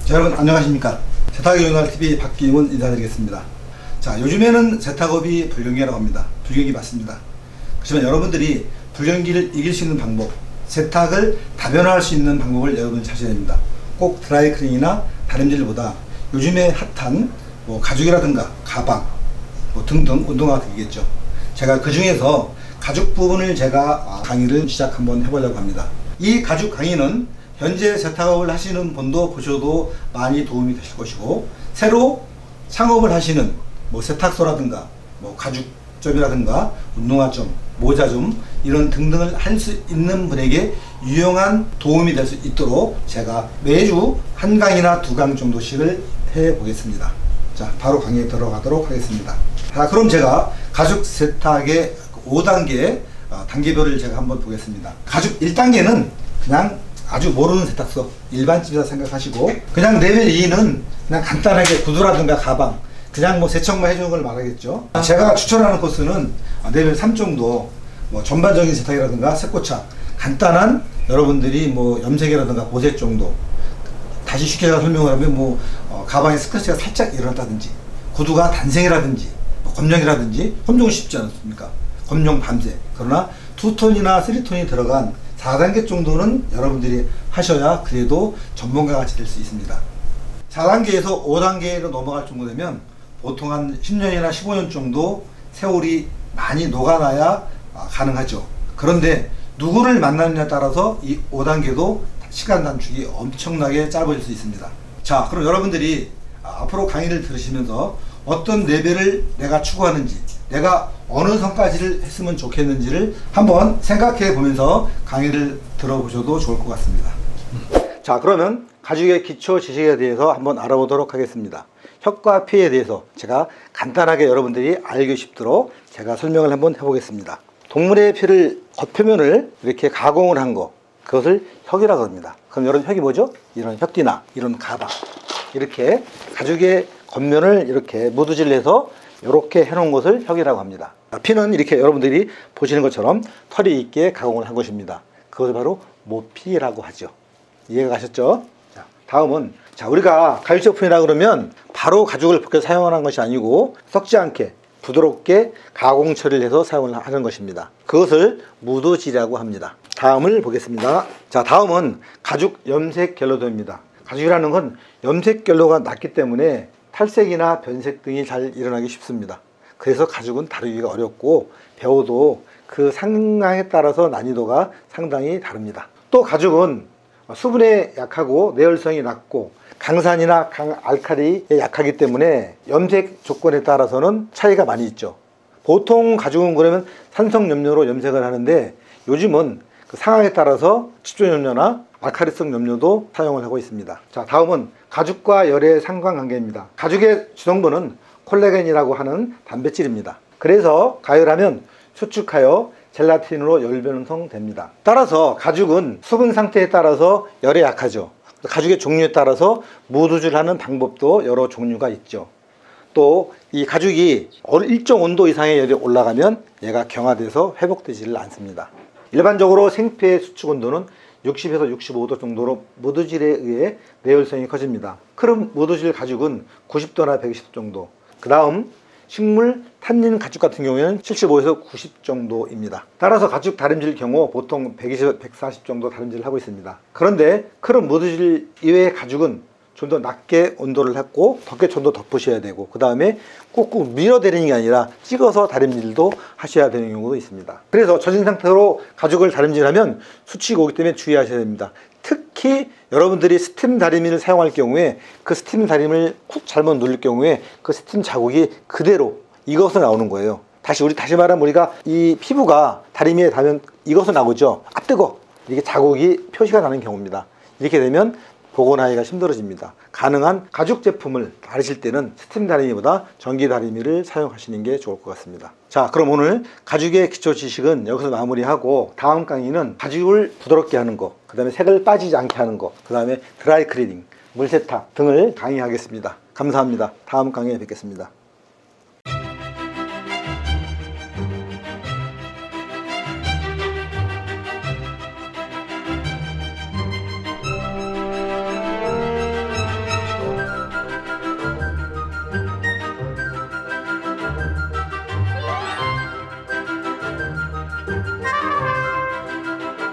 자, 여러분 안녕하십니까. 세탁의 윤활TV 박기문 인사드리겠습니다. 자, 요즘에는 세탁업이 불경기라고 합니다. 불경기 맞습니다. 그렇지만 여러분들이 불경기를 이길 수 있는 방법, 세탁을 다변화할 수 있는 방법을 여러분이 찾아야 됩니다. 꼭 드라이클리닝이나 다림질보다 요즘에 핫한 가죽이라든가 가방 등등 운동화가 되겠죠. 제가 그 중에서 가죽 부분을 제가 강의를 시작 한번 해보려고 합니다. 이 가죽 강의는 현재 세탁업을 하시는 분도 보셔도 많이 도움이 되실 것이고, 새로 창업을 하시는 세탁소라든가 가죽점이라든가 운동화점, 모자점 이런 등등을 할 수 있는 분에게 유용한 도움이 될 수 있도록 제가 매주 한 강의나 두 강 정도씩을 해 보겠습니다. 자, 바로 강의에 들어가도록 하겠습니다. 자, 그럼 제가 가죽 세탁의 5단계 단계별을 제가 한번 보겠습니다. 가죽 1단계는 그냥 아주 모르는 세탁소, 일반집이라 생각하시고, 그냥 레벨 2는 그냥 간단하게 구두라든가 가방, 그냥 세척만 해주는 걸 말하겠죠. 제가 추천하는 코스는 레벨 3 정도, 전반적인 세탁이라든가 색고착, 간단한 여러분들이 염색이라든가 보색 정도. 다시 쉽게 설명을 하면 가방에 스크래치가 살짝 일어났다든지, 구두가 단생이라든지, 검정이라든지, 검정은 쉽지 않습니까? 검정 밤색. 그러나 2톤이나 3톤이 들어간 4단계 정도는 여러분들이 하셔야 그래도 전문가 같이 될 수 있습니다. 4단계에서 5단계로 넘어갈 정도 되면 보통 한 10년이나 15년 정도 세월이 많이 녹아나야 가능하죠. 그런데 누구를 만나느냐에 따라서 이 5단계도 시간 단축이 엄청나게 짧아질 수 있습니다. 자, 그럼 여러분들이 앞으로 강의를 들으시면서 어떤 레벨을 내가 추구하는지, 내가 어느 선까지를 했으면 좋겠는지를 한번 생각해 보면서 강의를 들어보셔도 좋을 것 같습니다. 자, 그러면 가죽의 기초 지식에 대해서 한번 알아보도록 하겠습니다. 혁과 피에 대해서 제가 간단하게 여러분들이 알기 쉽도록 제가 설명을 한번 해보겠습니다. 동물의 피를 겉표면을 이렇게 가공을 한 거, 그것을 혁이라고 합니다. 그럼 여러분, 혁이 뭐죠? 이런 혁띠나 이런 가방, 이렇게 가죽의 겉면을 이렇게 무드질해서 이렇게 해놓은 것을 혁이라고 합니다. 피는 이렇게 여러분들이 보시는 것처럼 털이 있게 가공을 한 것입니다. 그것을 바로 모피라고 하죠. 이해가 가셨죠? 자, 다음은 우리가 가죽 제품이라 그러면 바로 가죽을 벗겨서 사용하는 것이 아니고 썩지 않게 부드럽게 가공 처리를 해서 사용을 하는 것입니다. 그것을 무드질이라고 합니다. 다음을 보겠습니다. 자, 다음은 가죽 염색 결로도입니다. 가죽이라는 건 염색 결로가 낮기 때문에 탈색이나 변색 등이 잘 일어나기 쉽습니다. 그래서 가죽은 다루기가 어렵고 배워도 그 상황에 따라서 난이도가 상당히 다릅니다. 또 가죽은 수분에 약하고 내열성이 낮고 강산이나 강알칼리에 약하기 때문에 염색 조건에 따라서는 차이가 많이 있죠. 보통 가죽은 그러면 산성 염료로 염색을 하는데 요즘은 그 상황에 따라서 집중 염료나 알칼리성 염료도 사용을 하고 있습니다. 자, 다음은 가죽과 열의 상관관계입니다. 가죽의 주성분은 콜라겐이라고 하는 단백질입니다. 그래서 가열하면 수축하여 젤라틴으로 열 변성됩니다. 따라서 가죽은 수분 상태에 따라서 열에 약하죠. 가죽의 종류에 따라서 무드질하는 방법도 여러 종류가 있죠. 또 이 가죽이 일정 온도 이상의 열이 올라가면 얘가 경화돼서 회복되지를 않습니다. 일반적으로 생피의 수축 온도는 60에서 65도 정도로 무드질에 의해 내열성이 커집니다. 크롬 무드질 가죽은 90도나 120도 정도. 그 다음 식물 탄닌 가죽 같은 경우에는 75에서 90 정도입니다. 따라서 가죽 다림질 경우 보통 120에서 140 정도 다림질을 하고 있습니다. 그런데 크롬 무드질 이외의 가죽은 좀 더 낮게 온도를 했고 덮개 좀 더 덮으셔야 되고, 그 다음에 꾹꾹 밀어내리는 게 아니라 찍어서 다림질도 하셔야 되는 경우도 있습니다. 그래서 젖은 상태로 가죽을 다림질하면 수치가 오기 때문에 주의하셔야 됩니다. 특히 여러분들이 스팀 다리미를 사용할 경우에 그 스팀 다리미를 쿡 잘못 누를 경우에 그 스팀 자국이 그대로 익어서 나오는 거예요. 다시 말하면 우리가 이 피부가 다리미에 닿으면 익어서 나오죠. 아, 뜨거! 이게 자국이 표시가 나는 경우입니다. 이렇게 되면 복원하기가 힘들어집니다. 가능한 가죽 제품을 다루실 때는 스팀 다리미보다 전기 다리미를 사용하시는 게 좋을 것 같습니다. 자, 그럼 오늘 가죽의 기초 지식은 여기서 마무리하고, 다음 강의는 가죽을 부드럽게 하는 거, 그 다음에 색을 빠지지 않게 하는 거, 그 다음에 드라이 클리닝, 물세탁 등을 강의하겠습니다. 감사합니다. 다음 강의에 뵙겠습니다.